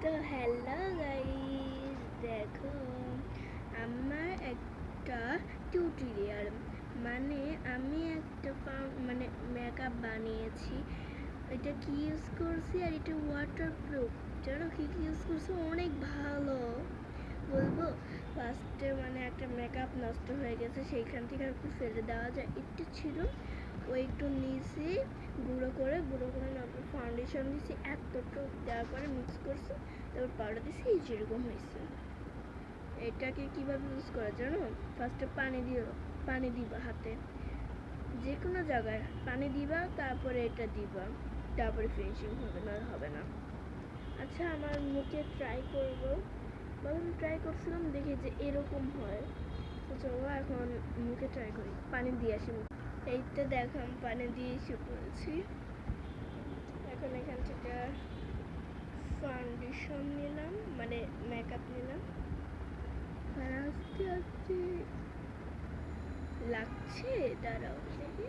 তো hello guys, দেখো আমার একটা টিউটোরিয়াল, মানে আমি একটা মেকআপ বানিয়েছি। এটা কি ইউজ করছি, আর এটা ওয়াটারপ্রুফ। জানো কি কি ইউজ করছি? অনেক ভালো বলবো। ফার্স্টে একটা মেকআপ নষ্ট হয়ে গেছে, সেইখান থেকে একটু ফেলে দেওয়া যায়, একটু ছিল ওই একটু নিয়েছি গুঁড়ো করে ফাউন্ডেশন দিয়েছি এতটুকু, দেওয়ার পরে মিক্স করছি, তারপর পাউডার দিয়েছি, এই যেরকম হয়েছে। এটাকে কীভাবে ইউজ করা জানো? ফার্স্টে পানি দিবা, হাতে যে কোনো জায়গায় পানি দিবা, তারপরে এটা দিবা, তারপরে ফিনিশিং হবে না। আচ্ছা, আমার মুখে ট্রাই করবো, প্রথম ট্রাই করছিলাম, দেখি যে এরকম হয়। তো চলো এখন মুখে ট্রাই করি, পানি দিয়ে আসি। এইটা দেখো আমি পানি দিয়ে এসে পড়েছি। এখন এখান থেকে ফাউন্ডেশন নিলাম, মেকআপ নিলাম, আর আস্তে আস্তে লাগছে, দাঁড়াও দেখি।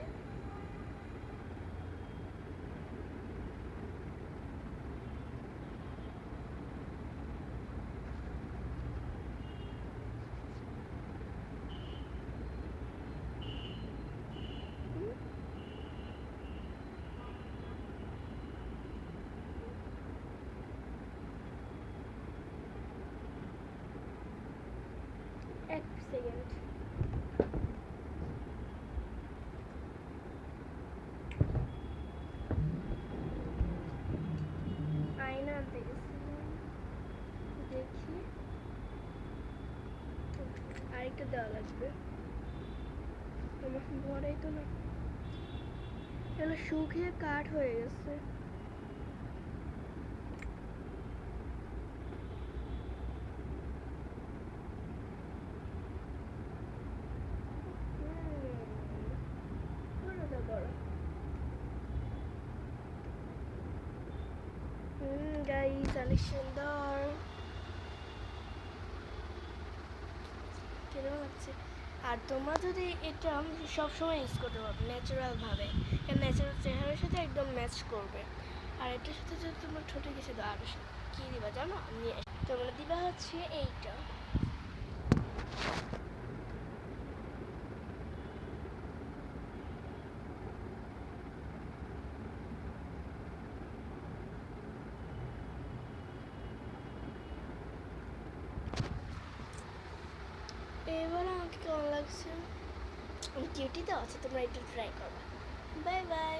এক সেকেন্ড। আয়না আনতে গেছিলাম, দেখি আরেকটা দেওয়া লাগবে। আমার ঘরেই তো না, এগুলো শুকিয়ে কাঠ হয়ে গেছে। গাইস, অনেক সুন্দর কেমন লাগছে। আর তোমরা যদি এটা সবসময় ইউজ করতে পারবে ন্যাচারালভাবে, কারণ ন্যাচারাল চেহারার সাথে একদম ম্যাচ করবে। আর এটার সাথে যদি তোমরা ঠোঁটে কিছু দাও, আর কী দিবা জানো? তোমরা দিবা হচ্ছে এইটা। এবার আমাকে কেমন লাগছে? কিউটি তো আছে, তোমরা একটু ট্রাই করো। Bye bye.